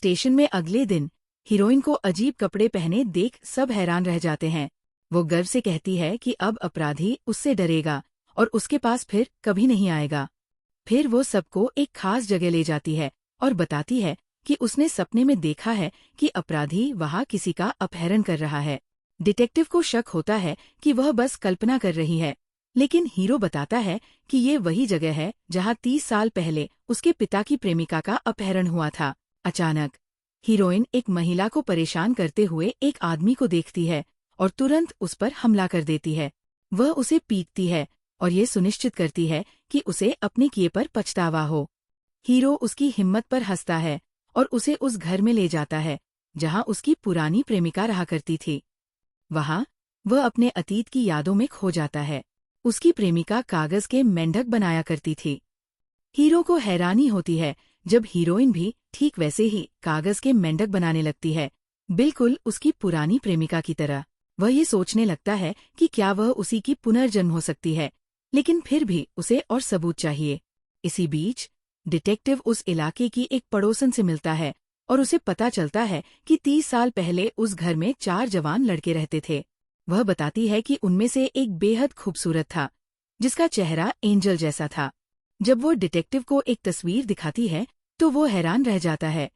Station में अगले दिन हीरोइन को अजीब कपड़े पहने देख सब हैरान रह जाते हैं। वो गर्व से कहती है कि अब अपराधी उससे डरेगा और उसके पास फिर कभी नहीं आएगा। फिर वो सबको एक खास जगह ले जाती है और बताती है कि उसने सपने में देखा है कि अपराधी वहाँ किसी का अपहरण कर रहा है। डिटेक्टिव को शक होता है कि वह बस कल्पना कर रही है, लेकिन हीरो बताता है कि ये वही जगह है जहाँ 30 साल पहले उसके पिता की प्रेमिका का अपहरण हुआ था। अचानक हीरोइन एक महिला को परेशान करते हुए एक आदमी को देखती है और तुरंत उस पर हमला कर देती है। वह उसे पीटती है और ये सुनिश्चित करती है कि उसे अपने किए पर पछतावा हो। हीरो उसकी हिम्मत पर हंसता है और उसे उस घर में ले जाता है जहाँ उसकी पुरानी प्रेमिका रहा करती थी। वहाँ वह अपने अतीत की यादों में खो जाता है। उसकी प्रेमिका कागज के मेंढक बनाया करती थी। हीरो को हैरानी होती है जब हीरोइन भी ठीक वैसे ही कागज के मेंढक बनाने लगती है, बिल्कुल उसकी पुरानी प्रेमिका की तरह। वह ये सोचने लगता है कि क्या वह उसी की पुनर्जन्म हो सकती है, लेकिन फिर भी उसे और सबूत चाहिए। इसी बीच डिटेक्टिव उस इलाके की एक पड़ोसन से मिलता है और उसे पता चलता है कि 30 साल पहले उस घर में 4 जवान लड़के रहते थे। वह बताती है कि उनमें से एक बेहद खूबसूरत था, जिसका चेहरा एंजल जैसा था। जब वो डिटेक्टिव को एक तस्वीर दिखाती है तो वो हैरान रह जाता है,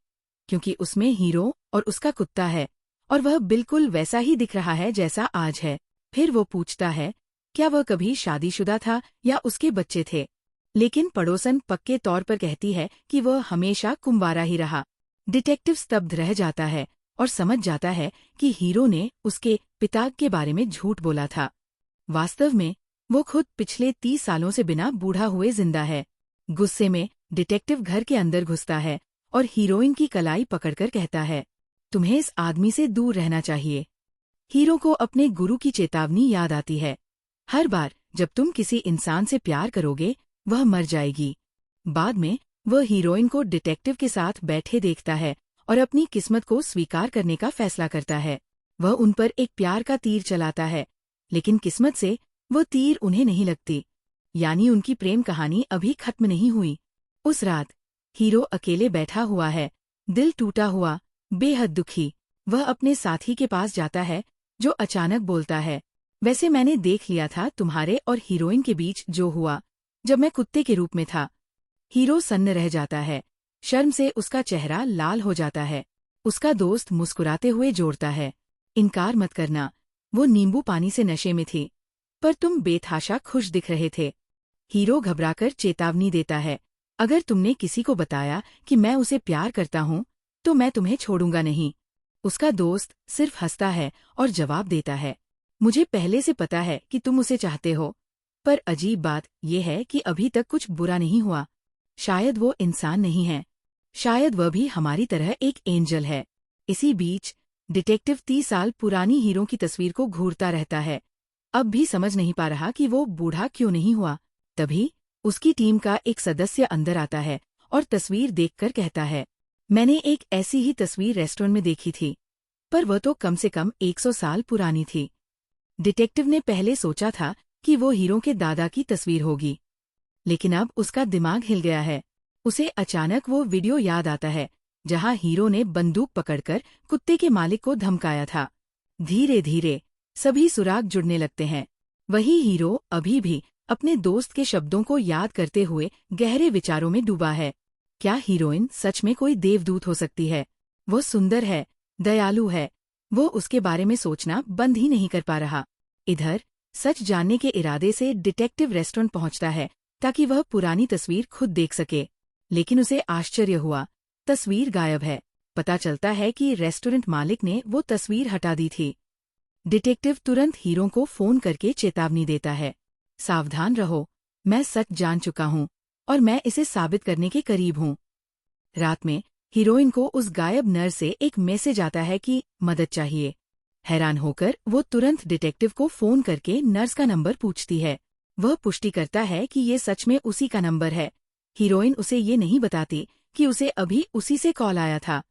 क्योंकि उसमें हीरो और उसका कुत्ता है और वह बिल्कुल वैसा ही दिख रहा है जैसा आज है। फिर वो पूछता है क्या वह कभी शादीशुदा था या उसके बच्चे थे, लेकिन पड़ोसन पक्के तौर पर कहती है कि वह हमेशा कुंवारा ही रहा। डिटेक्टिव स्तब्ध रह जाता है और समझ जाता है कि हीरो ने उसके पिता के बारे में झूठ बोला था। वास्तव में वो खुद पिछले 30 सालों से बिना बूढ़ा हुए जिंदा है। गुस्से में डिटेक्टिव घर के अंदर घुसता है और हीरोइन की कलाई पकड़कर कहता है, तुम्हें इस आदमी से दूर रहना चाहिए। हीरो को अपने गुरु की चेतावनी याद आती है, हर बार जब तुम किसी इंसान से प्यार करोगे वह मर जाएगी। बाद में वह हीरोइन को डिटेक्टिव के साथ बैठे देखता है और अपनी किस्मत को स्वीकार करने का फैसला करता है। वह उन पर एक प्यार का तीर चलाता है, लेकिन किस्मत से वो तीर उन्हें नहीं लगती, यानी उनकी प्रेम कहानी अभी खत्म नहीं हुई। उस रात हीरो अकेले बैठा हुआ है, दिल टूटा हुआ, बेहद दुखी। वह अपने साथी के पास जाता है जो अचानक बोलता है, वैसे मैंने देख लिया था तुम्हारे और हीरोइन के बीच जो हुआ जब मैं कुत्ते के रूप में था। हीरो सन्न रह जाता है, शर्म से उसका चेहरा लाल हो जाता है। उसका दोस्त मुस्कुराते हुए जोड़ता है, इनकार मत करना, वो नींबू पानी से नशे में थी, पर तुम बेतहाशा खुश दिख रहे थे। हीरो घबराकर चेतावनी देता है, अगर तुमने किसी को बताया कि मैं उसे प्यार करता हूँ तो मैं तुम्हें छोड़ूंगा नहीं। उसका दोस्त सिर्फ हंसता है और जवाब देता है, मुझे पहले से पता है कि तुम उसे चाहते हो, पर अजीब बात यह है कि अभी तक कुछ बुरा नहीं हुआ। शायद वो इंसान नहीं है, शायद वह भी हमारी तरह एक एंजल है। इसी बीच डिटेक्टिव 30 साल पुरानी हीरो की तस्वीर को घूरता रहता है, अब भी समझ नहीं पा रहा कि वो बूढ़ा क्यों नहीं हुआ। तभी उसकी टीम का एक सदस्य अंदर आता है और तस्वीर देखकर कहता है, मैंने एक ऐसी ही तस्वीर रेस्टोरेंट में देखी थी, पर वह तो कम से कम 100 साल पुरानी थी। डिटेक्टिव ने पहले सोचा था कि वो हीरो के दादा की तस्वीर होगी, लेकिन अब उसका दिमाग हिल गया है। उसे अचानक वो वीडियो याद आता है जहां हीरो ने बंदूक पकड़कर कुत्ते के मालिक को धमकाया था। धीरे धीरे सभी सुराग जुड़ने लगते हैं। वही हीरो अभी भी अपने दोस्त के शब्दों को याद करते हुए गहरे विचारों में डूबा है। क्या हीरोइन सच में कोई देवदूत हो सकती है? वो सुंदर है, दयालु है, वो उसके बारे में सोचना बंद ही नहीं कर पा रहा। इधर सच जानने के इरादे से डिटेक्टिव रेस्टोरेंट पहुंचता है ताकि वह पुरानी तस्वीर खुद देख सके, लेकिन उसे आश्चर्य हुआ, तस्वीर गायब है। पता चलता है कि रेस्टोरेंट मालिक ने वो तस्वीर हटा दी थी। डिटेक्टिव तुरंत हीरो को फोन करके चेतावनी देता है, सावधान रहो, मैं सच जान चुका हूँ और मैं इसे साबित करने के करीब हूँ। रात में हीरोइन को उस गायब नर्स से एक मैसेज आता है कि मदद चाहिए। हैरान होकर वो तुरंत डिटेक्टिव को फोन करके नर्स का नंबर पूछती है। वह पुष्टि करता है कि ये सच में उसी का नंबर है। हीरोइन उसे ये नहीं बताती कि उसे अभी उसी से कॉल आया था।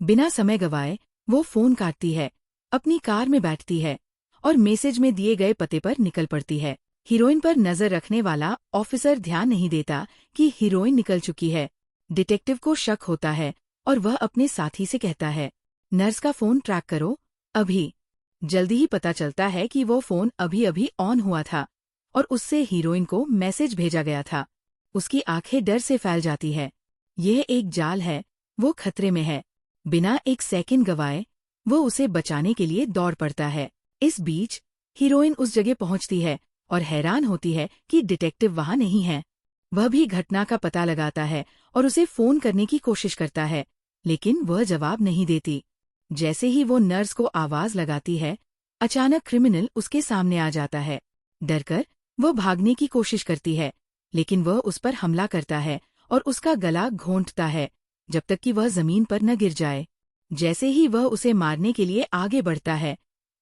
बिना समय गवाए वो फोन काटती है, अपनी कार में बैठती है और मैसेज में दिए गए पते पर निकल पड़ती है। हीरोइन पर नजर रखने वाला ऑफिसर ध्यान नहीं देता कि हीरोइन निकल चुकी है। डिटेक्टिव को शक होता है और वह अपने साथी से कहता है, नर्स का फोन ट्रैक करो, अभी। जल्दी ही पता चलता है कि वो फोन अभी अभी ऑन हुआ था और उससे हीरोइन को मैसेज भेजा गया था। उसकी आंखें डर से फैल जाती है। यह एक जाल है, वो खतरे में है। बिना एक सेकंड गवाए वो उसे बचाने के लिए दौड़ पड़ता है। इस बीच हीरोइन उस जगह पहुंचती है और हैरान होती है कि डिटेक्टिव वहां नहीं है। वह भी घटना का पता लगाता है और उसे फोन करने की कोशिश करता है, लेकिन वह जवाब नहीं देती। जैसे ही वो नर्स को आवाज लगाती है, अचानक क्रिमिनल उसके सामने आ जाता है। डरकर वह भागने की कोशिश करती है, लेकिन वह उस पर हमला करता है और उसका गला घोंटता है जब तक कि वह जमीन पर न गिर जाए। जैसे ही वह उसे मारने के लिए आगे बढ़ता है,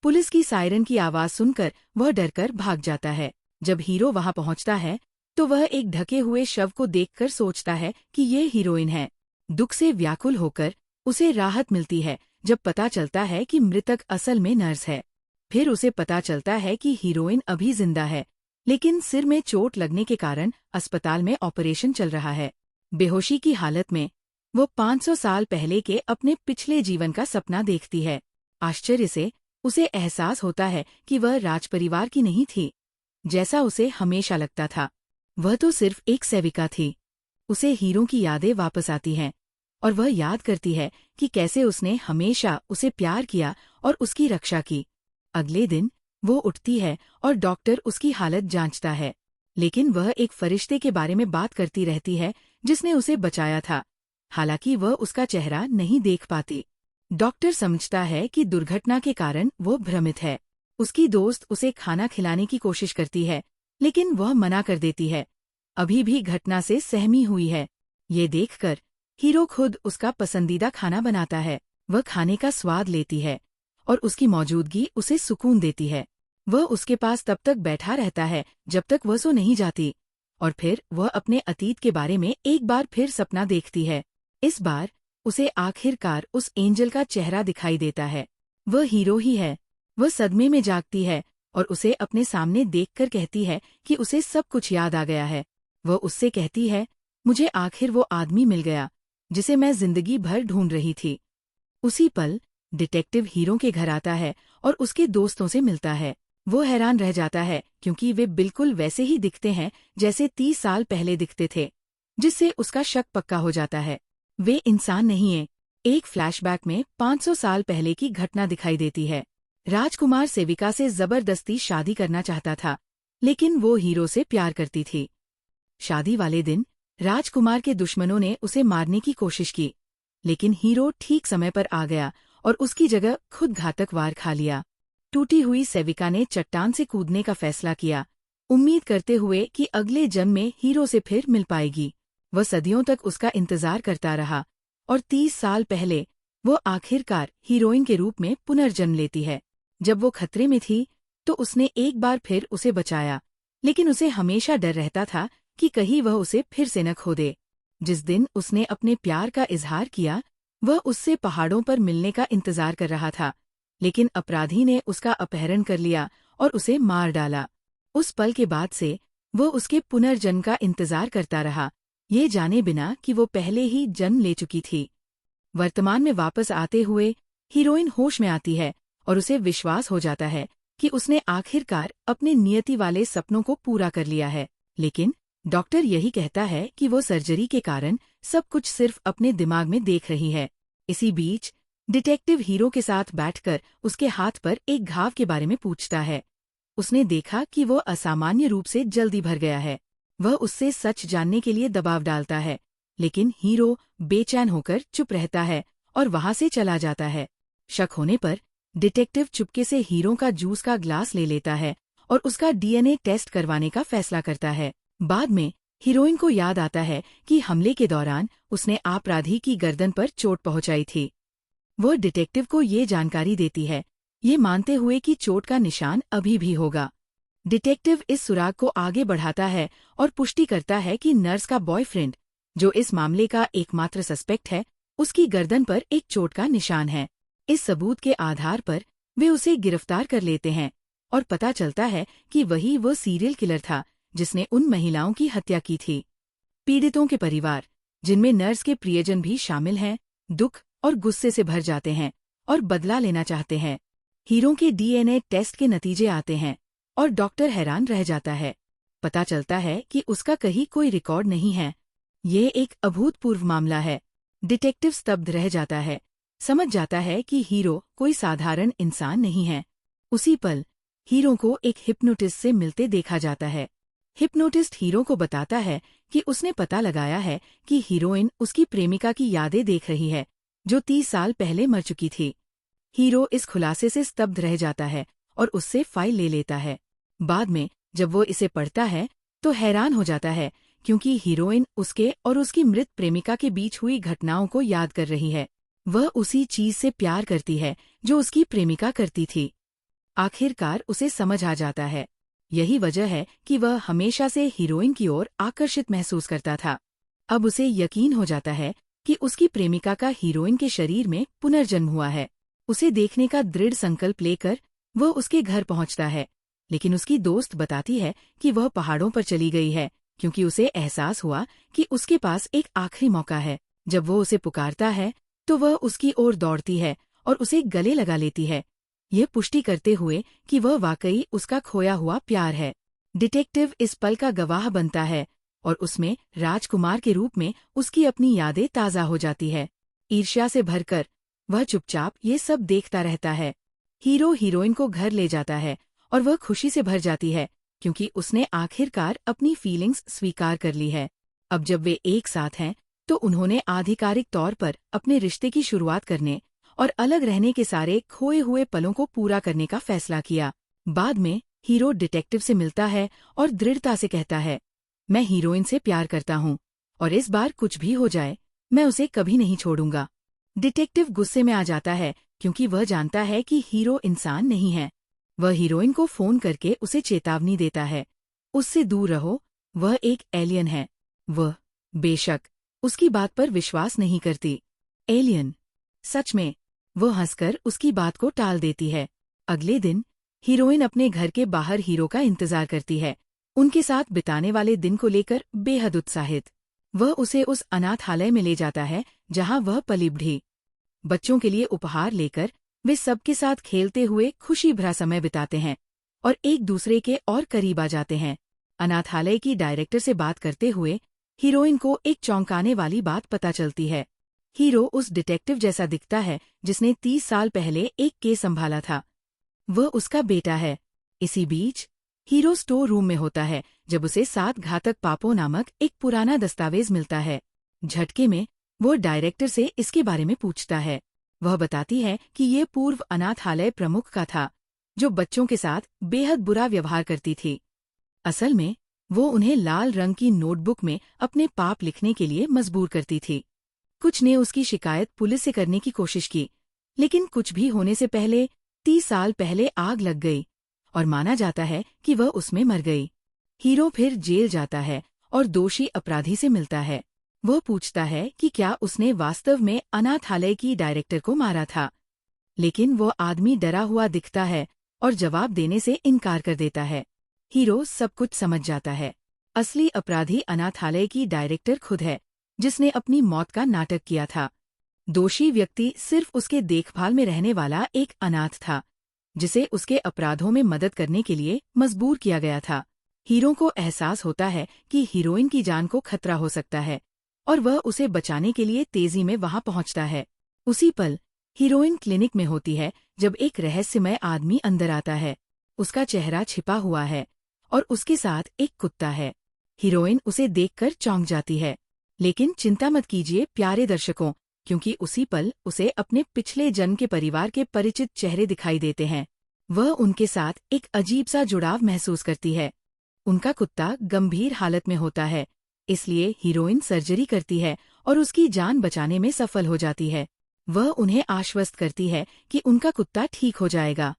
पुलिस की सायरन की आवाज सुनकर वह डरकर भाग जाता है। जब हीरो वहां पहुंचता है तो वह एक ढके हुए शव को देखकर सोचता है कि ये हीरोइन है। दुख से व्याकुल होकर उसे राहत मिलती है जब पता चलता है कि मृतक असल में नर्स है। फिर उसे पता चलता है कि हीरोइन अभी जिंदा है, लेकिन सिर में चोट लगने के कारण अस्पताल में ऑपरेशन चल रहा है। बेहोशी की हालत में वो 500 साल पहले के अपने पिछले जीवन का सपना देखती है। आश्चर्य से उसे एहसास होता है कि वह राजपरिवार की नहीं थी, जैसा उसे हमेशा लगता था। वह तो सिर्फ एक सेविका थी। उसे हीरो की यादें वापस आती हैं और वह याद करती है कि कैसे उसने हमेशा उसे प्यार किया और उसकी रक्षा की। अगले दिन वो उठती है और डॉक्टर उसकी हालत जांचता है, लेकिन वह एक फरिश्ते के बारे में बात करती रहती है जिसने उसे बचाया था। हालांकि वह उसका चेहरा नहीं देख पाती। डॉक्टर समझता है कि दुर्घटना के कारण वो भ्रमित है। उसकी दोस्त उसे खाना खिलाने की कोशिश करती है, लेकिन वह मना कर देती है। अभी भी घटना से सहमी हुई है। ये देखकर हीरो खुद उसका पसंदीदा खाना बनाता है। वह खाने का स्वाद लेती है और उसकी मौजूदगी उसे सुकून देती है। वह उसके पास तब तक बैठा रहता है जब तक वह सो नहीं जाती, और फिर वह अपने अतीत के बारे में एक बार फिर सपना देखती है। इस बार उसे आखिरकार उस एंजल का चेहरा दिखाई देता है। वह हीरो ही है। वह सदमे में जागती है और उसे अपने सामने देखकर कहती है कि उसे सब कुछ याद आ गया है। वह उससे कहती है, मुझे आखिर वो आदमी मिल गया जिसे मैं जिंदगी भर ढूंढ रही थी। उसी पल डिटेक्टिव हीरो के घर आता है और उसके दोस्तों से मिलता है। वो हैरान रह जाता है क्योंकि वे बिल्कुल वैसे ही दिखते हैं जैसे 30 साल पहले दिखते थे, जिससे उसका शक पक्का हो जाता है। वे इंसान नहीं है। एक फ्लैशबैक में 500 साल पहले की घटना दिखाई देती है। राजकुमार सेविका से जबरदस्ती शादी करना चाहता था, लेकिन वो हीरो से प्यार करती थी। शादी वाले दिन राजकुमार के दुश्मनों ने उसे मारने की कोशिश की, लेकिन हीरो ठीक समय पर आ गया और उसकी जगह खुद घातक वार खा लिया। टूटी हुई सेविका ने चट्टान से कूदने का फैसला किया, उम्मीद करते हुए कि अगले जन्म में हीरो से फिर मिल पाएगी। वह सदियों तक उसका इंतजार करता रहा और 30 साल पहले वो आखिरकार हीरोइन के रूप में पुनर्जन्म लेती है। जब वो खतरे में थी तो उसने एक बार फिर उसे बचाया, लेकिन उसे हमेशा डर रहता था कि कहीं वह उसे फिर से न खो दे। जिस दिन उसने अपने प्यार का इजहार किया, वह उससे पहाड़ों पर मिलने का इंतजार कर रहा था, लेकिन अपराधी ने उसका अपहरण कर लिया और उसे मार डाला। उस पल के बाद से वो उसके पुनर्जन्म का इंतजार करता रहा, ये जाने बिना कि वो पहले ही जन्म ले चुकी थी। वर्तमान में वापस आते हुए हीरोइन होश में आती है और उसे विश्वास हो जाता है कि उसने आखिरकार अपने नियति वाले सपनों को पूरा कर लिया है। लेकिन डॉक्टर यही कहता है कि वो सर्जरी के कारण सब कुछ सिर्फ अपने दिमाग में देख रही है। इसी बीच डिटेक्टिव हीरो के साथ बैठकर उसके हाथ पर एक घाव के बारे में पूछता है। उसने देखा कि वो असामान्य रूप से जल्दी भर गया है। वह उससे सच जानने के लिए दबाव डालता है, लेकिन हीरो बेचैन होकर चुप रहता है और वहां से चला जाता है। शक होने पर डिटेक्टिव चुपके से हीरो का जूस का ग्लास ले लेता है और उसका डीएनए टेस्ट करवाने का फैसला करता है। बाद में हीरोइन को याद आता है कि हमले के दौरान उसने अपराधी की गर्दन पर चोट पहुंचाई थी। वो डिटेक्टिव को ये जानकारी देती है, ये मानते हुए कि चोट का निशान अभी भी होगा। डिटेक्टिव इस सुराग को आगे बढ़ाता है और पुष्टि करता है कि नर्स का बॉयफ्रेंड, जो इस मामले का एकमात्र सस्पेक्ट है, उसकी गर्दन पर एक चोट का निशान है। इस सबूत के आधार पर वे उसे गिरफ्तार कर लेते हैं और पता चलता है कि वही वो सीरियल किलर था जिसने उन महिलाओं की हत्या की थी। पीड़ितों के परिवार, जिनमें नर्स के प्रियजन भी शामिल हैं, दुख और गुस्से से भर जाते हैं और बदला लेना चाहते हैं। हीरो के डीएनए टेस्ट के नतीजे आते हैं और डॉक्टर हैरान रह जाता है। पता चलता है कि उसका कहीं कोई रिकॉर्ड नहीं है। ये एक अभूतपूर्व मामला है। डिटेक्टिव स्तब्ध रह जाता है, समझ जाता है कि हीरो कोई साधारण इंसान नहीं है। उसी पल हीरो को एक हिप्नोटिस्ट से मिलते देखा जाता है। हिप्नोटिस्ट हीरो को बताता है कि उसने पता लगाया है कि हीरोइन उसकी प्रेमिका की यादें देख रही है, जो 30 साल पहले मर चुकी थी। हीरो इस खुलासे से स्तब्ध रह जाता है और उससे फाइल ले लेता है। बाद में जब वो इसे पढ़ता है तो हैरान हो जाता है, क्योंकि हीरोइन उसके और उसकी मृत प्रेमिका के बीच हुई घटनाओं को याद कर रही है। वह उसी चीज से प्यार करती है जो उसकी प्रेमिका करती थी। आखिरकार उसे समझ आ जाता है। यही वजह है कि वह हमेशा से हीरोइन की ओर आकर्षित महसूस करता था। अब उसे यकीन हो जाता है कि उसकी प्रेमिका का हीरोइन के शरीर में पुनर्जन्म हुआ है। उसे देखने का दृढ़ संकल्प लेकर वह उसके घर पहुंचता है, लेकिन उसकी दोस्त बताती है कि वह पहाड़ों पर चली गई है, क्योंकि उसे एहसास हुआ कि उसके पास एक आखिरी मौका है। जब वो उसे पुकारता है तो वह उसकी ओर दौड़ती है और उसे गले लगा लेती है, यह पुष्टि करते हुए कि वह वाकई उसका खोया हुआ प्यार है। डिटेक्टिव इस पल का गवाह बनता है और उसमें राजकुमार के रूप में उसकी अपनी यादें ताज़ा हो जाती है। ईर्ष्या से भरकर वह चुपचाप ये सब देखता रहता है। हीरो हीरोइन को घर ले जाता है और वह खुशी से भर जाती है, क्योंकि उसने आखिरकार अपनी फीलिंग्स स्वीकार कर ली है। अब जब वे एक साथ हैं तो उन्होंने आधिकारिक तौर पर अपने रिश्ते की शुरुआत करने और अलग रहने के सारे खोए हुए पलों को पूरा करने का फैसला किया। बाद में हीरो डिटेक्टिव से मिलता है और दृढ़ता से कहता है, मैं हीरोइन से प्यार करता हूँ और इस बार कुछ भी हो जाए मैं उसे कभी नहीं छोड़ूंगा। डिटेक्टिव गुस्से में आ जाता है, क्योंकि वह जानता है कि हीरो इंसान नहीं है। वह हीरोइन को फोन करके उसे चेतावनी देता है, उससे दूर रहो, वह एक एलियन है। वह बेशक उसकी बात पर विश्वास नहीं करती। एलियन? सच में? वह हंसकर उसकी बात को टाल देती है। अगले दिन हीरोइन अपने घर के बाहर हीरो का इंतजार करती है, उनके साथ बिताने वाले दिन को लेकर बेहद उत्साहित। वह उसे उस अनाथालय में ले जाता है जहां वह पली बढ़ी। बच्चों के लिए उपहार लेकर वे सबके साथ खेलते हुए खुशी भरा समय बिताते हैं और एक दूसरे के और करीब आ जाते हैं। अनाथालय की डायरेक्टर से बात करते हुए हीरोइन को एक चौंकाने वाली बात पता चलती है। हीरो उस डिटेक्टिव जैसा दिखता है जिसने 30 साल पहले एक केस संभाला था। वह उसका बेटा है। इसी बीच हीरो स्टोर रूम में होता है जब उसे 7 घातक पापों नामक एक पुराना दस्तावेज मिलता है। झटके में वो डायरेक्टर से इसके बारे में पूछता है। वह बताती है कि ये पूर्व अनाथालय प्रमुख का था, जो बच्चों के साथ बेहद बुरा व्यवहार करती थी। असल में वो उन्हें लाल रंग की नोटबुक में अपने पाप लिखने के लिए मजबूर करती थी। कुछ ने उसकी शिकायत पुलिस से करने की कोशिश की, लेकिन कुछ भी होने से पहले 30 साल पहले आग लग गई और माना जाता है कि वह उसमें मर गई। हीरो फिर जेल जाता है और दोषी अपराधी से मिलता है। वह पूछता है कि क्या उसने वास्तव में अनाथालय की डायरेक्टर को मारा था, लेकिन वो आदमी डरा हुआ दिखता है और जवाब देने से इनकार कर देता है। हीरो सब कुछ समझ जाता है। असली अपराधी अनाथालय की डायरेक्टर खुद है, जिसने अपनी मौत का नाटक किया था। दोषी व्यक्ति सिर्फ उसके देखभाल में रहने वाला एक अनाथ था, जिसे उसके अपराधों में मदद करने के लिए मजबूर किया गया था। हीरो को एहसास होता है कि हीरोइन की जान को खतरा हो सकता है और वह उसे बचाने के लिए तेजी में वहां पहुंचता है। उसी पल हीरोइन क्लिनिक में होती है जब एक रहस्यमय आदमी अंदर आता है। उसका चेहरा छिपा हुआ है और उसके साथ एक कुत्ता है। हीरोइन उसे देखकर चौंक जाती है, लेकिन चिंता मत कीजिए प्यारे दर्शकों, क्योंकि उसी पल उसे अपने पिछले जन्म के परिवार के परिचित चेहरे दिखाई देते हैं। वह उनके साथ एक अजीब सा जुड़ाव महसूस करती है। उनका कुत्ता गंभीर हालत में होता है, इसलिए हीरोइन सर्जरी करती है और उसकी जान बचाने में सफल हो जाती है। वह उन्हें आश्वस्त करती है कि उनका कुत्ता ठीक हो जाएगा।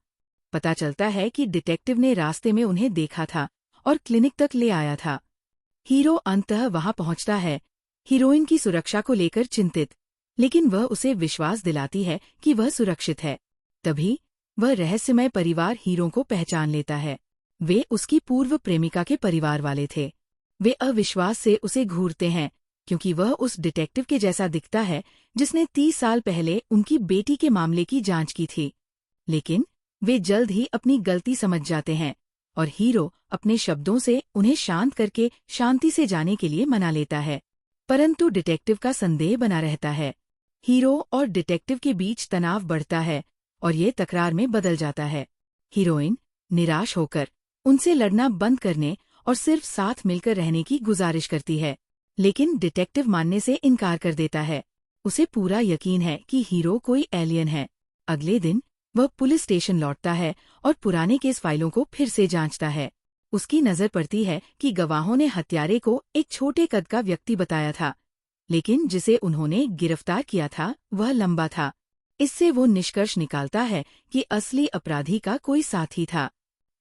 पता चलता है कि डिटेक्टिव ने रास्ते में उन्हें देखा था और क्लिनिक तक ले आया था। हीरो अंततः वहां पहुंचता है, हीरोइन की सुरक्षा को लेकर चिंतित, लेकिन वह उसे विश्वास दिलाती है कि वह सुरक्षित है। तभी वह रहस्यमय परिवार हीरो को पहचान लेता है। वे उसकी पूर्व प्रेमिका के परिवार वाले थे। वे अविश्वास से उसे घूरते हैं, क्योंकि वह उस डिटेक्टिव के जैसा दिखता है जिसने 30 साल पहले उनकी बेटी के मामले की जांच की थी। लेकिन वे जल्द ही अपनी गलती समझ जाते हैं और हीरो अपने शब्दों से उन्हें शांत करके शांति से जाने के लिए मना लेता है। परंतु डिटेक्टिव का संदेह बना रहता है। हीरो और डिटेक्टिव के बीच तनाव बढ़ता है और ये तकरार में बदल जाता है। हीरोइन निराश होकर उनसे लड़ना बंद करने और सिर्फ साथ मिलकर रहने की गुजारिश करती है, लेकिन डिटेक्टिव मानने से इनकार कर देता है। उसे पूरा यकीन है कि हीरो कोई एलियन है। अगले दिन वह पुलिस स्टेशन लौटता है और पुराने केस फाइलों को फिर से जांचता है। उसकी नजर पड़ती है कि गवाहों ने हत्यारे को एक छोटे कद का व्यक्ति बताया था, लेकिन जिसे उन्होंने गिरफ्तार किया था वह लंबा था। इससे वो निष्कर्ष निकालता है कि असली अपराधी का कोई साथी था।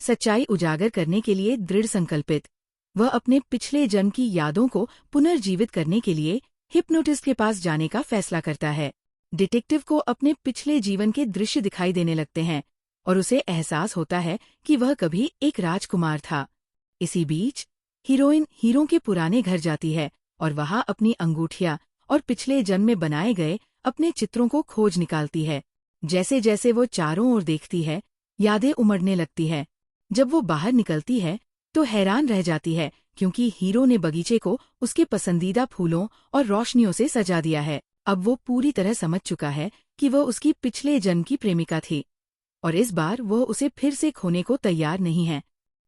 सच्चाई उजागर करने के लिए दृढ़ संकल्पित, वह अपने पिछले जन्म की यादों को पुनर्जीवित करने के लिए हिप्नोटिस्ट के पास जाने का फैसला करता है। डिटेक्टिव को अपने पिछले जीवन के दृश्य दिखाई देने लगते हैं और उसे एहसास होता है कि वह कभी एक राजकुमार था। इसी बीच हीरोइन हीरो के पुराने घर जाती है और वहां अपनी अंगूठियां और पिछले जन्म में बनाए गए अपने चित्रों को खोज निकालती है। जैसे जैसे वो चारों ओर देखती है, यादें उमड़ने लगती है। जब वो बाहर निकलती है तो हैरान रह जाती है, क्योंकि हीरो ने बगीचे को उसके पसंदीदा फूलों और रोशनियों से सजा दिया है। अब वो पूरी तरह समझ चुका है कि वह उसकी पिछले जन्म की प्रेमिका थी और इस बार वह उसे फिर से खोने को तैयार नहीं है।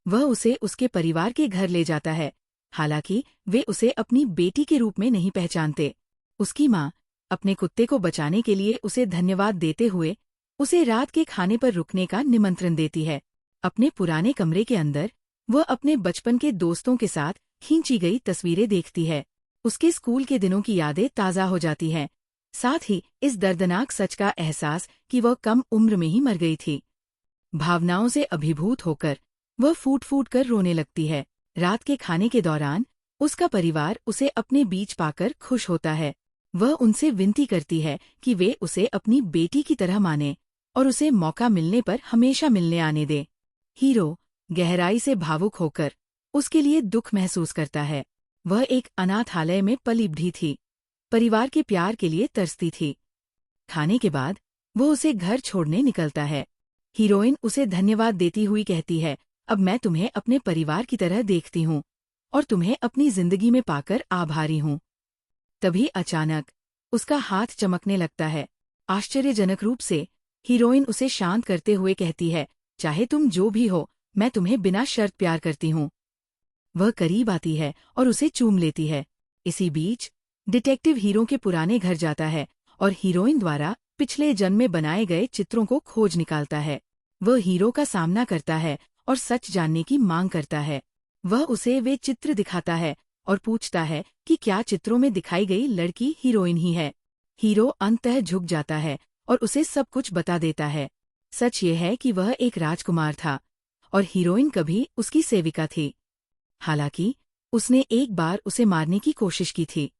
वह उसे उसके परिवार के घर ले जाता है, हालांकि वे उसे अपनी बेटी के रूप में नहीं पहचानते। उसकी माँ अपने कुत्ते को बचाने के लिए उसे धन्यवाद देते हुए उसे रात के खाने पर रुकने का निमंत्रण देती है। अपने पुराने कमरे के अंदर वह अपने बचपन के दोस्तों के साथ खींची गई तस्वीरें देखती है। उसके स्कूल के दिनों की यादें ताज़ा हो जाती हैं, साथ ही इस दर्दनाक सच का एहसास कि वह कम उम्र में ही मर गई थी। भावनाओं से अभिभूत होकर वह फूट फूट कर रोने लगती है। रात के खाने के दौरान उसका परिवार उसे अपने बीच पाकर खुश होता है। वह उनसे विनती करती है कि वे उसे अपनी बेटी की तरह माने और उसे मौका मिलने पर हमेशा मिलने आने दे। हीरो गहराई से भावुक होकर उसके लिए दुख महसूस करता है। वह एक अनाथालय में पली बढ़ी थी, परिवार के प्यार के लिए तरसती थी। खाने के बाद वो उसे घर छोड़ने निकलता है। हीरोइन उसे धन्यवाद देती हुई कहती है, अब मैं तुम्हें अपने परिवार की तरह देखती हूँ और तुम्हें अपनी जिंदगी में पाकर आभारी हूँ। तभी अचानक उसका हाथ चमकने लगता है। आश्चर्यजनक रूप से हीरोइन उसे शांत करते हुए कहती है, चाहे तुम जो भी हो, मैं तुम्हें बिना शर्त प्यार करती हूँ। वह करीब आती है और उसे चूम लेती है। इसी बीच डिटेक्टिव हीरो के पुराने घर जाता है और हीरोइन द्वारा पिछले जन्म में बनाए गए चित्रों को खोज निकालता है। वह हीरो का सामना करता है और सच जानने की मांग करता है। वह उसे वे चित्र दिखाता है और पूछता है कि क्या चित्रों में दिखाई गई लड़की हीरोइन ही है। हीरो अंततः झुक जाता है और उसे सब कुछ बता देता है। सच ये है कि वह एक राजकुमार था और हीरोइन कभी उसकी सेविका थी। हालांकि उसने एक बार उसे मारने की कोशिश की थी।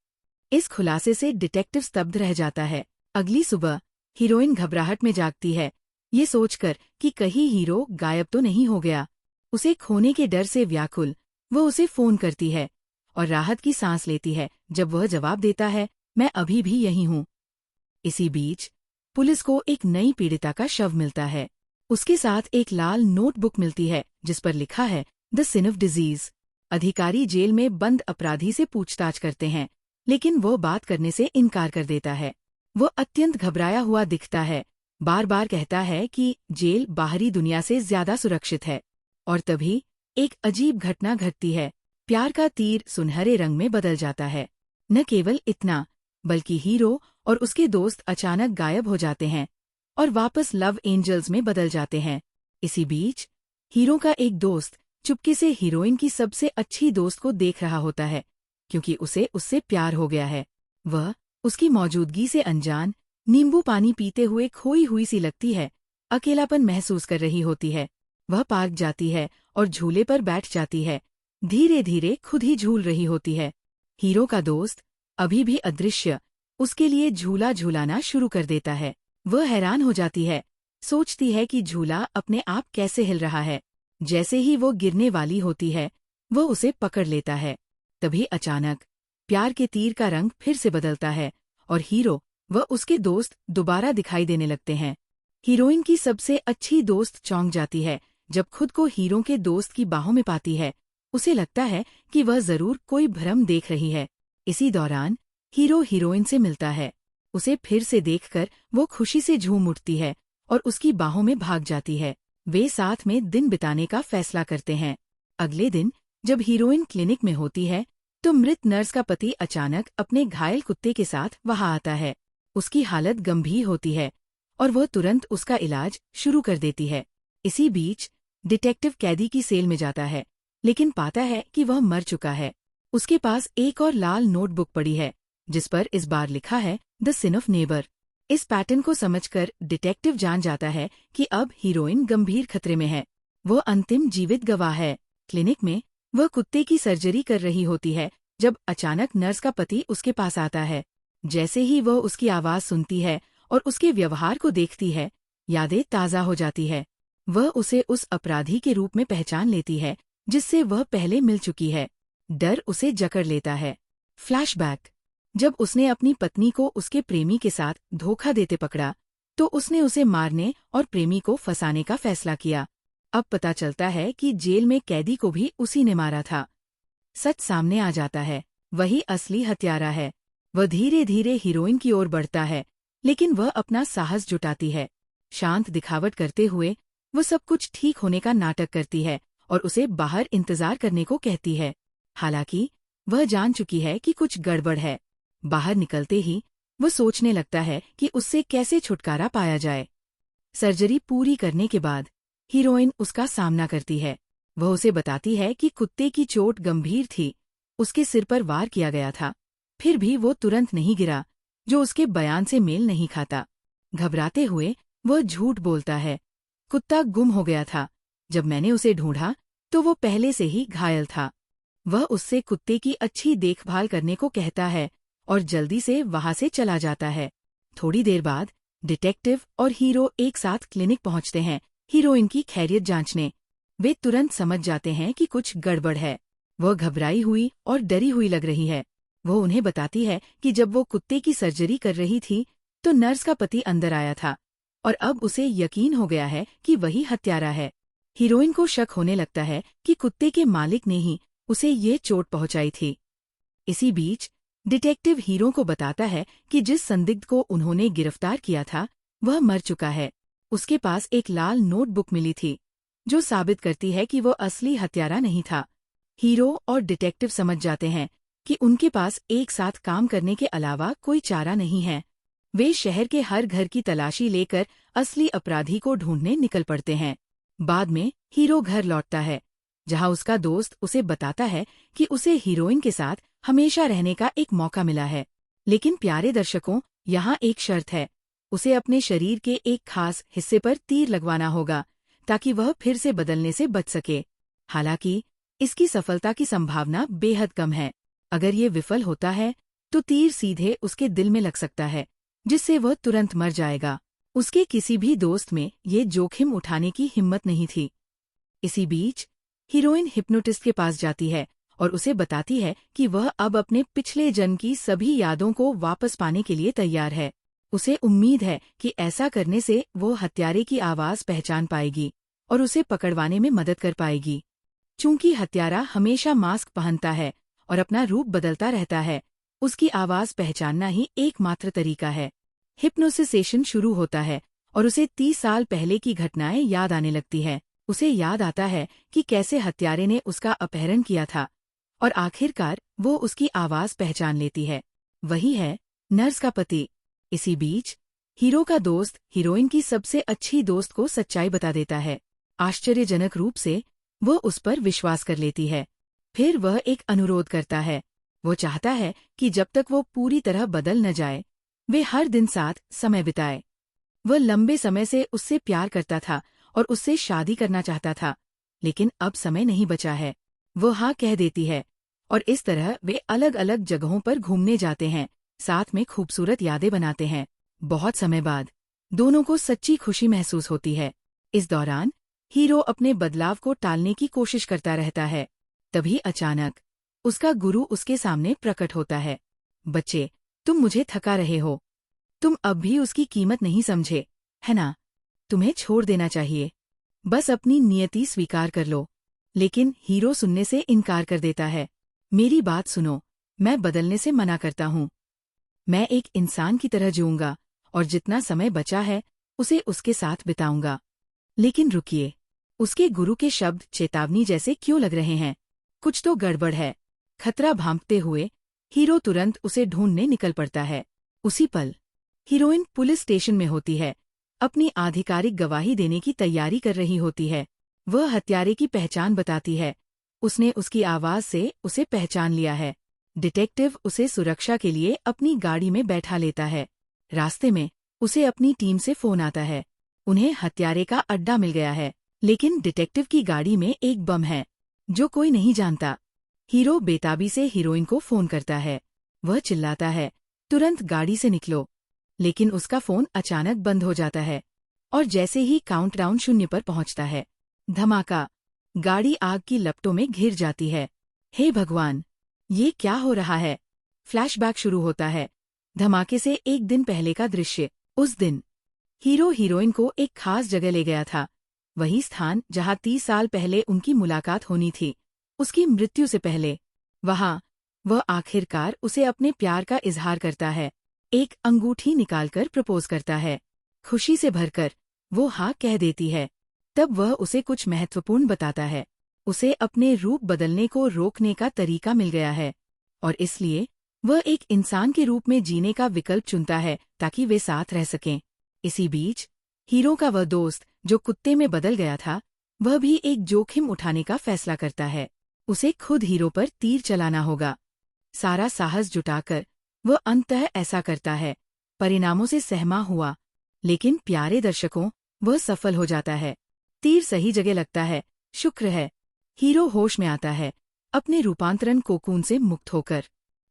इस खुलासे से डिटेक्टिव स्तब्ध रह जाता है। अगली सुबह हीरोइन घबराहट में जागती है, ये सोचकर कि कहीं हीरो गायब तो नहीं हो गया। उसे खोने के डर से व्याकुल वो उसे फोन करती है और राहत की सांस लेती है जब वह जवाब देता है, मैं अभी भी यहीं हूँ। इसी बीच पुलिस को एक नई पीड़िता का शव मिलता है। उसके साथ एक लाल नोटबुक मिलती है जिस पर लिखा है द सिन ऑफ डिजीज। अधिकारी जेल में बंद अपराधी से पूछताछ करते हैं, लेकिन वो बात करने से इनकार कर देता है। वो अत्यंत घबराया हुआ दिखता है, बार बार कहता है कि जेल बाहरी दुनिया से ज्यादा सुरक्षित है। और तभी एक अजीब घटना घटती है। प्यार का तीर सुनहरे रंग में बदल जाता है। न केवल इतना, बल्कि हीरो और उसके दोस्त अचानक गायब हो जाते हैं और वापस लव एंजल्स में बदल जाते हैं। इसी बीच हीरो का एक दोस्त चुपके से हीरोइन की सबसे अच्छी दोस्त को देख रहा होता है, क्योंकि उसे उससे प्यार हो गया है। वह उसकी मौजूदगी से अनजान नींबू पानी पीते हुए खोई हुई सी लगती है, अकेलापन महसूस कर रही होती है। वह पार्क जाती है और झूले पर बैठ जाती है, धीरे धीरे खुद ही झूल रही होती है। हीरो का दोस्त अभी भी अदृश्य उसके लिए झूला झूलाना शुरू कर देता है। वह हैरान हो जाती है, सोचती है कि झूला अपने आप कैसे हिल रहा है। जैसे ही वो गिरने वाली होती है, वो उसे पकड़ लेता है। तभी अचानक प्यार के तीर का रंग फिर से बदलता है और हीरो व उसके दोस्त दोबारा दिखाई देने लगते हैं। हीरोइन की सबसे अच्छी दोस्त चौंक जाती है जब खुद को हीरो के दोस्त की बाहों में पाती है। उसे लगता है कि वह जरूर कोई भ्रम देख रही है। इसी दौरान हीरो हीरोइन से मिलता है। उसे फिर से देखकर वो खुशी से झूम उठती है और उसकी बाहों में भाग जाती है। वे साथ में दिन बिताने का फैसला करते हैं। अगले दिन जब हीरोइन क्लिनिक में होती है तो मृत नर्स का पति अचानक अपने घायल कुत्ते के साथ वहां आता है। उसकी हालत गंभीर होती है और वह तुरंत उसका इलाज शुरू कर देती है। इसी बीच डिटेक्टिव कैदी की सेल में जाता है, लेकिन पाता है कि वह मर चुका है। उसके पास एक और लाल नोटबुक पड़ी है जिस पर इस बार लिखा है द सिन ऑफ नेबर। इस पैटर्न को समझकर डिटेक्टिव जान जाता है कि अब हीरोइन गंभीर खतरे में है। वो अंतिम जीवित गवाह है। क्लिनिक में वह कुत्ते की सर्जरी कर रही होती है जब अचानक नर्स का पति उसके पास आता है। जैसे ही वह उसकी आवाज सुनती है और उसके व्यवहार को देखती है, यादें ताज़ा हो जाती है। वह उसे उस अपराधी के रूप में पहचान लेती है जिससे वह पहले मिल चुकी है। डर उसे जकड़ लेता है। फ्लैशबैक। जब उसने अपनी पत्नी को उसके प्रेमी के साथ धोखा देते पकड़ा तो उसने उसे मारने और प्रेमी को फंसाने का फैसला किया। अब पता चलता है कि जेल में कैदी को भी उसी ने मारा था। सच सामने आ जाता है, वही असली हत्यारा है। वह धीरे धीरे हीरोइन की ओर बढ़ता है, लेकिन वह अपना साहस जुटाती है। शांत दिखावट करते हुए वह सब कुछ ठीक होने का नाटक करती है और उसे बाहर इंतजार करने को कहती है। हालांकि वह जान चुकी है कि कुछ गड़बड़ है। बाहर निकलते ही वह सोचने लगता है कि उससे कैसे छुटकारा पाया जाए। सर्जरी पूरी करने के बाद हीरोइन उसका सामना करती है। वह उसे बताती है कि कुत्ते की चोट गंभीर थी, उसके सिर पर वार किया गया था। फिर भी वो तुरंत नहीं गिरा, जो उसके बयान से मेल नहीं खाता। घबराते हुए वह झूठ बोलता है, कुत्ता गुम हो गया था। जब मैंने उसे ढूंढा तो वो पहले से ही घायल था। वह उससे कुत्ते की अच्छी देखभाल करने को कहता है और जल्दी से वहां से चला जाता है। थोड़ी देर बाद डिटेक्टिव और हीरो एक साथ क्लिनिक पहुंचते हैं हीरोइन की खैरियत जांचने। वे तुरंत समझ जाते हैं कि कुछ गड़बड़ है। वह घबराई हुई और डरी हुई लग रही है। वो उन्हें बताती है कि जब वो कुत्ते की सर्जरी कर रही थी तो नर्स का पति अंदर आया था और अब उसे यकीन हो गया है कि वही हत्यारा है। हीरोइन को शक होने लगता है कि कुत्ते के मालिक ने ही उसे ये चोट पहुंचाई थी। इसी बीच डिटेक्टिव हीरो को बताता है कि जिस संदिग्ध को उन्होंने गिरफ्तार किया था वह मर चुका है। उसके पास एक लाल नोटबुक मिली थी जो साबित करती है कि वह असली हत्यारा नहीं था। हीरो और डिटेक्टिव समझ जाते हैं कि उनके पास एक साथ काम करने के अलावा कोई चारा नहीं है। वे शहर के हर घर की तलाशी लेकर असली अपराधी को ढूंढने निकल पड़ते हैं। बाद में हीरो घर लौटता है, जहां उसका दोस्त उसे बताता है कि उसे हीरोइन के साथ हमेशा रहने का एक मौका मिला है। लेकिन प्यारे दर्शकों, यहाँ एक शर्त है। उसे अपने शरीर के एक खास हिस्से पर तीर लगवाना होगा ताकि वह फिर से बदलने से बच सके। हालांकि इसकी सफलता की संभावना बेहद कम है। अगर ये विफल होता है तो तीर सीधे उसके दिल में लग सकता है, जिससे वह तुरंत मर जाएगा। उसके किसी भी दोस्त में ये जोखिम उठाने की हिम्मत नहीं थी। इसी बीच हीरोइन हिप्नोटिस्ट के पास जाती है और उसे बताती है कि वह अब अपने पिछले जन्म की सभी यादों को वापस पाने के लिए तैयार है। उसे उम्मीद है कि ऐसा करने से वो हत्यारे की आवाज पहचान पाएगी और उसे पकड़वाने में मदद कर पाएगी। चूंकि हत्यारा हमेशा मास्क पहनता है और अपना रूप बदलता रहता है, उसकी आवाज पहचानना ही एकमात्र तरीका है। हिप्नोसिस सेशन शुरू होता है और उसे 30 साल पहले की घटनाएं याद आने लगती है। उसे याद आता है कि कैसे हत्यारे ने उसका अपहरण किया था और आखिरकार वो उसकी आवाज पहचान लेती है। वही है नर्स का पति। इसी बीच हीरो का दोस्त हीरोइन की सबसे अच्छी दोस्त को सच्चाई बता देता है। आश्चर्यजनक रूप से वो उस पर विश्वास कर लेती है। फिर वह एक अनुरोध करता है। वो चाहता है कि जब तक वो पूरी तरह बदल न जाए, वे हर दिन साथ समय बिताए। वह लंबे समय से उससे प्यार करता था और उससे शादी करना चाहता था, लेकिन अब समय नहीं बचा है। वो हाँ कह देती है और इस तरह वे अलग अलग जगहों पर घूमने जाते हैं, साथ में खूबसूरत यादें बनाते हैं। बहुत समय बाद दोनों को सच्ची खुशी महसूस होती है। इस दौरान हीरो अपने बदलाव को टालने की कोशिश करता रहता है। तभी अचानक उसका गुरु उसके सामने प्रकट होता है। बच्चे, तुम मुझे थका रहे हो। तुम अब भी उसकी कीमत नहीं समझे, है ना? तुम्हें छोड़ देना चाहिए। बस अपनी नियति स्वीकार कर लो। लेकिन हीरो सुनने से इनकार कर देता है। मेरी बात सुनो, मैं बदलने से मना करता हूँ। मैं एक इंसान की तरह जीऊंगा और जितना समय बचा है उसे उसके साथ बिताऊंगा। लेकिन रुकिए, उसके गुरु के शब्द चेतावनी जैसे क्यों लग रहे हैं? कुछ तो गड़बड़ है। खतरा भांपते हुए हीरो तुरंत उसे ढूंढने निकल पड़ता है। उसी पल हीरोइन पुलिस स्टेशन में होती है। अपनी आधिकारिक गवाही देने की तैयारी कर रही होती है। वह हत्यारे की पहचान बताती है। उसने उसकी आवाज से उसे पहचान लिया है। डिटेक्टिव उसे सुरक्षा के लिए अपनी गाड़ी में बैठा लेता है। रास्ते में उसे अपनी टीम से फोन आता है। उन्हें हत्यारे का अड्डा मिल गया है, लेकिन डिटेक्टिव की गाड़ी में एक बम है जो कोई नहीं जानता। हीरो बेताबी से हीरोइन को फोन करता है। वह चिल्लाता है, तुरंत गाड़ी से निकलो। लेकिन उसका फोन अचानक बंद हो जाता है और जैसे ही काउंटडाउन 0 पर पहुंचता है, धमाका! गाड़ी आग की लपटों में घिर जाती है। हे भगवान, ये क्या हो रहा है? फ्लैशबैक शुरू होता है। धमाके से एक दिन पहले का दृश्य। उस दिन हीरो हीरोइन को एक खास जगह ले गया था। वही स्थान जहां 30 साल पहले उनकी मुलाकात होनी थी, उसकी मृत्यु से पहले। वहां वह आखिरकार उसे अपने प्यार का इजहार करता है। एक अंगूठी निकालकर प्रपोज करता है। खुशी से भरकर वो हाँ कह देती है। तब वह उसे कुछ महत्वपूर्ण बताता है। उसे अपने रूप बदलने को रोकने का तरीका मिल गया है और इसलिए वह एक इंसान के रूप में जीने का विकल्प चुनता है ताकि वे साथ रह सकें। इसी बीच हीरो का वह दोस्त जो कुत्ते में बदल गया था, वह भी एक जोखिम उठाने का फैसला करता है। उसे खुद हीरो पर तीर चलाना होगा। सारा साहस जुटाकर वह अंततः ऐसा करता है। परिणामों से सहमा हुआ, लेकिन प्यारे दर्शकों, वह सफल हो जाता है। तीर सही जगह लगता है, शुक्र है। हीरो होश में आता है, अपने रूपांतरण कोकून से मुक्त होकर।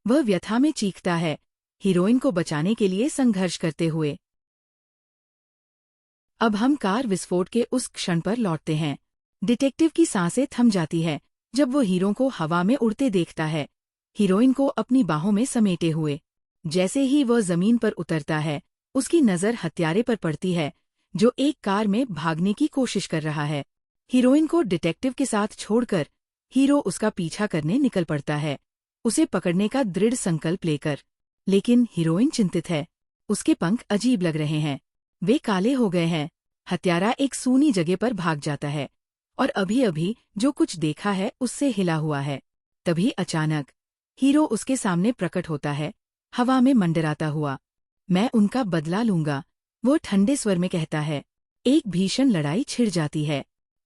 वह व्यथा में चीखता है, हीरोइन को बचाने के लिए संघर्ष करते हुए। अब हम कार विस्फोट के उस क्षण पर लौटते हैं। डिटेक्टिव की सांसें थम जाती है जब वो हीरो को हवा में उड़ते देखता है, हीरोइन को अपनी बाहों में समेटे हुए। जैसे ही वह जमीन पर उतरता है, उसकी नज़र हत्यारे पर पड़ती है जो एक कार में भागने की कोशिश कर रहा है। हीरोइन को डिटेक्टिव के साथ छोड़कर हीरो उसका पीछा करने निकल पड़ता है, उसे पकड़ने का दृढ़ संकल्प लेकर। लेकिन हीरोइन चिंतित है। उसके पंख अजीब लग रहे हैं, वे काले हो गए हैं। हत्यारा एक सूनी जगह पर भाग जाता है और अभी अभी जो कुछ देखा है उससे हिला हुआ है। तभी अचानक हीरो उसके सामने प्रकट होता है, हवा में मंडराता हुआ। मैं उनका बदला लूंगा, वो ठंडे स्वर में कहता है। एक भीषण लड़ाई छिड़ जाती है।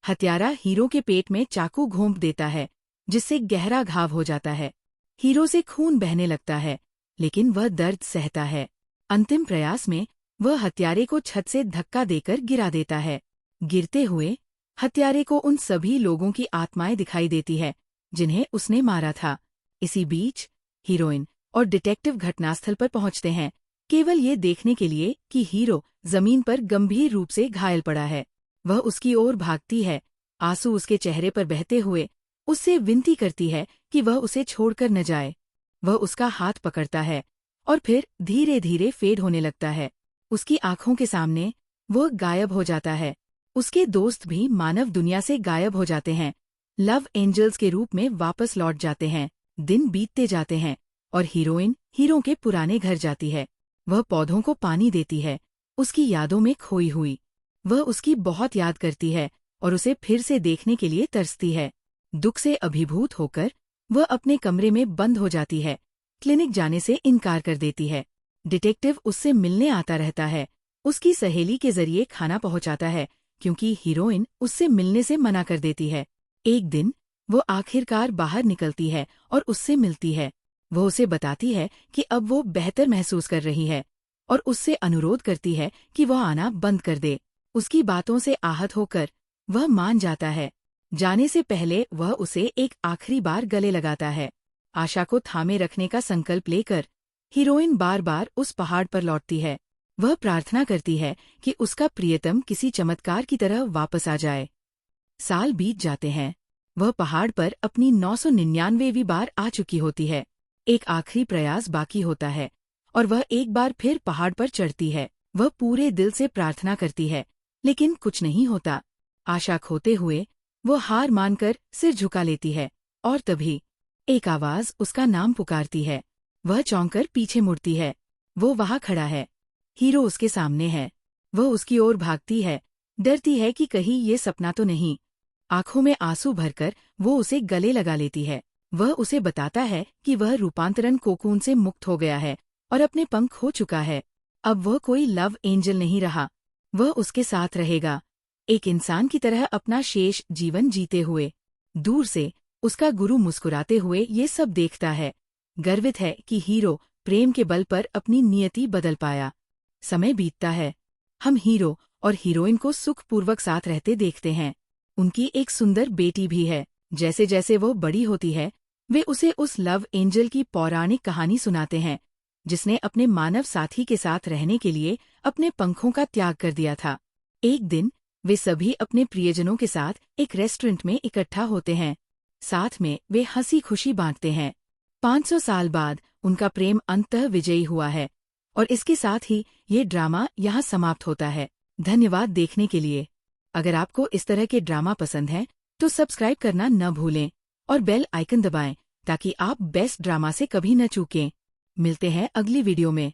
हत्यारा हीरो के पेट में चाकू घोंप देता है, जिससे गहरा घाव हो जाता है। हीरो से खून बहने लगता है, लेकिन वह दर्द सहता है। अंतिम प्रयास में वह हत्यारे को छत से धक्का देकर गिरा देता है। गिरते हुए हत्यारे को उन सभी लोगों की आत्माएं दिखाई देती है जिन्हें उसने मारा था। इसी बीच हीरोइन और डिटेक्टिव घटनास्थल पर पहुंचते हैं, केवल ये देखने के लिए कि हीरो जमीन पर गंभीर रूप से घायल पड़ा है। वह उसकी ओर भागती है, आंसू उसके चेहरे पर बहते हुए उससे विनती करती है कि वह उसे छोड़कर न जाए। वह उसका हाथ पकड़ता है और फिर धीरे धीरे फेड होने लगता है। उसकी आंखों के सामने वह गायब हो जाता है। उसके दोस्त भी मानव दुनिया से गायब हो जाते हैं, लव एंजल्स के रूप में वापस लौट जाते हैं। दिन बीतते जाते हैं और हीरोइन हीरो के पुराने घर जाती है। वह पौधों को पानी देती है, उसकी यादों में खोई हुई। वह उसकी बहुत याद करती है और उसे फिर से देखने के लिए तरसती है। दुख से अभिभूत होकर वह अपने कमरे में बंद हो जाती है, क्लिनिक जाने से इनकार कर देती है। डिटेक्टिव उससे मिलने आता रहता है, उसकी सहेली के जरिए खाना पहुंचाता है क्योंकि हीरोइन उससे मिलने से मना कर देती है। एक दिन वो आखिरकार बाहर निकलती है और उससे मिलती है। वो उसे बताती है कि अब वो बेहतर महसूस कर रही है और उससे अनुरोध करती है कि वह आना बंद कर दे। उसकी बातों से आहत होकर वह मान जाता है। जाने से पहले वह उसे एक आखिरी बार गले लगाता है। आशा को थामे रखने का संकल्प लेकर हीरोइन बार बार उस पहाड़ पर लौटती है। वह प्रार्थना करती है कि उसका प्रियतम किसी चमत्कार की तरह वापस आ जाए। साल बीत जाते हैं। वह पहाड़ पर अपनी 999वीं बार आ चुकी होती है। एक आखिरी प्रयास बाकी होता है और वह एक बार फिर पहाड़ पर चढ़ती है। वह पूरे दिल से प्रार्थना करती है, लेकिन कुछ नहीं होता। आशा खोते हुए वो हार मानकर सिर झुका लेती है और तभी एक आवाज उसका नाम पुकारती है। वह चौंककर पीछे मुड़ती है। वो वहां खड़ा है। हीरो उसके सामने है। वह उसकी ओर भागती है, डरती है कि कहीं ये सपना तो नहीं। आंखों में आंसू भरकर वो उसे गले लगा लेती है। वह उसे बताता है कि वह रूपांतरण कोकून से मुक्त हो गया है और अपने पंख खो चुका है। अब वह कोई लव एंजल नहीं रहा, वह उसके साथ रहेगा, एक इंसान की तरह अपना शेष जीवन जीते हुए। दूर से उसका गुरु मुस्कुराते हुए ये सब देखता है, गर्वित है कि हीरो प्रेम के बल पर अपनी नियति बदल पाया। समय बीतता है। हम हीरो और हीरोइन को सुखपूर्वक साथ रहते देखते हैं। उनकी एक सुंदर बेटी भी है। जैसे जैसे वो बड़ी होती है, वे उसे उस लव एंजल की पौराणिक कहानी सुनाते हैं, जिसने अपने मानव साथी के साथ रहने के लिए अपने पंखों का त्याग कर दिया था। एक दिन वे सभी अपने प्रियजनों के साथ एक रेस्टोरेंट में इकट्ठा होते हैं। साथ में वे हंसी खुशी बांटते हैं। 500 साल बाद उनका प्रेम अंततः विजयी हुआ है और इसके साथ ही ये ड्रामा यहाँ समाप्त होता है। धन्यवाद देखने के लिए। अगर आपको इस तरह के ड्रामा पसंद हैं, तो सब्सक्राइब करना न भूलें और बेल आइकन दबाएं ताकि आप बेस्ट ड्रामा से कभी न चूकें। मिलते हैं अगली वीडियो में।